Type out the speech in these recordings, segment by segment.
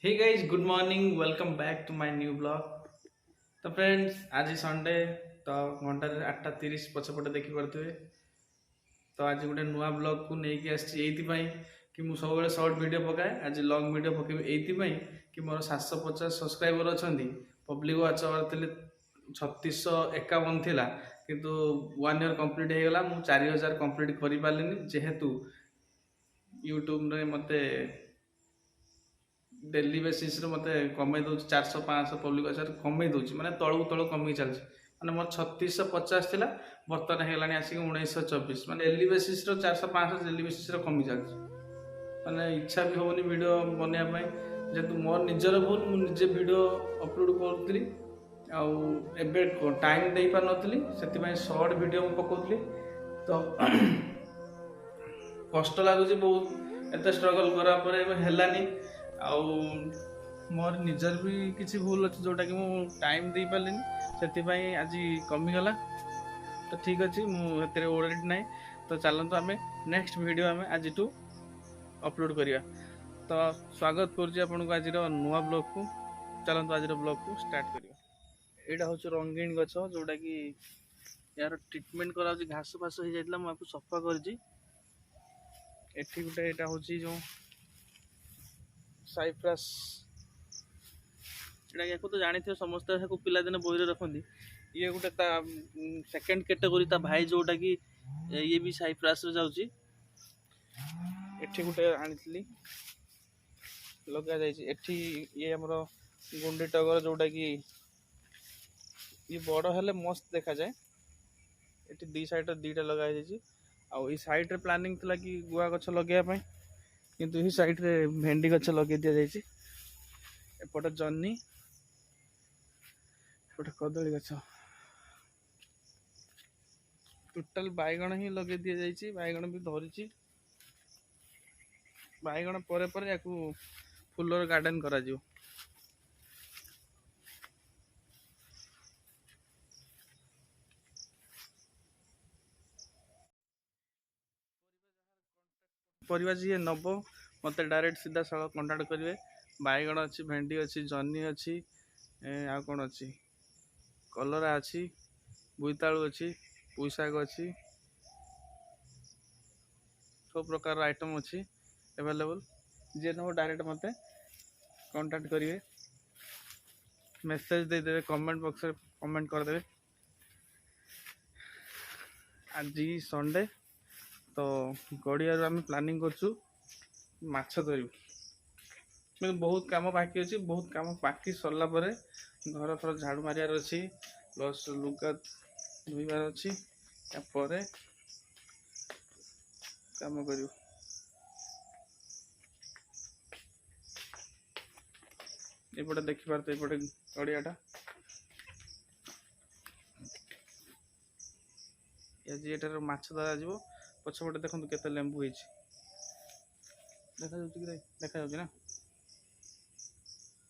Hey guys good morning welcome back to my new blog. तो friends आज Sunday तो घंटा 8:30 पछपटे देखिपे। तो आज गोटे नुआ ब्लॉग को लेकिन आसी कि मुझे सब सर्ट वीडियो पकाए। आज लॉन्ग वीडियो पकेबी ये कि मोर 750 सब्सक्राइबर अच्छा पब्लिक वाच आवर थे 3651 थिला किंतु 1 ईयर कंप्लीट हो गला मु 4000 कंप्लीट कर पारे जेहेतु यूट्यूब रे मते डेली बेसीस मत कमे दूँ 400 500 पब्लिक अच्छे कमे दूँ मैंने तलू तल कमी चलती मैंने मोर 3650 थी बर्तमान होगा आसिक 1924 मैंने डेली बेसीस 400 500 डेली बेसीस कमी चलती मैंने इच्छा भी होनी वीडियो बनवाई जेहतु मोर निजर भूल मुझे वीडियो अपलोड करूँ आबे टाइम दे पार नी से सर्ट वीडियो पकाउली तो कष्ट लगुच बहुत एत स्ट्रगल करापर है आउ मोर निजर भी किसी भूल अच्छे जोटा कि मुझे टाइम दे पारे से आज कमीगला। तो ठीक अच्छे मुझे ओरिड ना तो चलते आम नेक्स्ट वीडियो आम आज अपलोड करवा। तो स्वागत करुँच आज नुआ ब्लॉग को। चलते आज ब्लॉग को स्टार्ट करवा। यहाँ हूँ रंगीन गछ जोटा कि यार ट्रिटमेंट करा घास फास हो जाता मुझे सफा कर गोटे यहाँ हूँ जो साइप्रस या तो जानी थे समस्त पिलादिन बही रखती ये गोटे सेकेंड कैटेगोरी भाई जोटा कि ये भी साइप्रस जाऊँगी गोटे आनी लगा ये आमर गुंडी टगर जोटा कि ये बड़ हेले मस्त देखा जाए। ये दी साइड दीटा लगा साइड रे प्लानिंग थी कि गुआ गछ लगे किंतु ये साइड रे भेंडी गछ लगे दि जाए। एपटे जन्नी एपटे कदली गछ टोटाल बैगण ही लगे दि जाए। बैगण भी धरी बैगण पर या फुलर गार्डन करा जिवो। परिवा जी नब मत डायरेक्ट सीधा साल कंटाक्ट करेंगे। बैगण अच्छी भेंडी अच्छी जन्नी अच्छी आ कौन अच्छी कलरा अच्छी बोईतालु अच्छी पुई शाग अच्छी सब प्रकार आइटम अच्छी एवेलेबल। जी नब डायरेक्ट मत कांटेक्ट करेंगे मेसेज देदेवे कमेंट बॉक्स में कमेंट करदे। आज संडे तो गड़िया आम प्लानिंग करछु माछ धरू मैं बहुत काम बाकी अच्छी बहुत काम बाकी सरला घर फर झाड़ू मारियार अच्छी प्लस लुगा धोबार अच्छी पर काम कर। एपटे देखिपारे एपटे गड़ियाटा आज एटार माछ धरा जीव पछपटे देखो केते लेंबू देखा देखा ना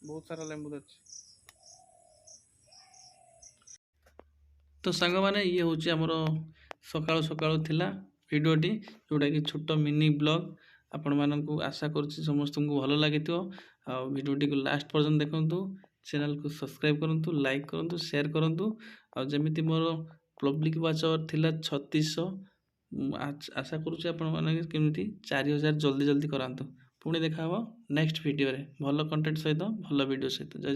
बहुत सारा लेंबू अच्छे। तो सांग मैंने ये हूँ आमर सकाळु सकाळु थिला वीडियोटी जोटा कि छोट मिनी ब्लॉग आपण मानक आशा करुच्ची समस्त को भल लगी वीडियोटी को लास्ट पर्यंत देखु चैनल को सब्सक्राइब करूँ लाइक करूँ शेयर करूँ आमती मोर पब्लिक वाच आवर थिला 3600 आशा करुच्ची आपण मैंने केमती 4000 जल्दी जल्दी करातु। पुणी देखा नेक्स्ट वीडियो रे भल कंटेंट सहित भल वीडियो सहित जय।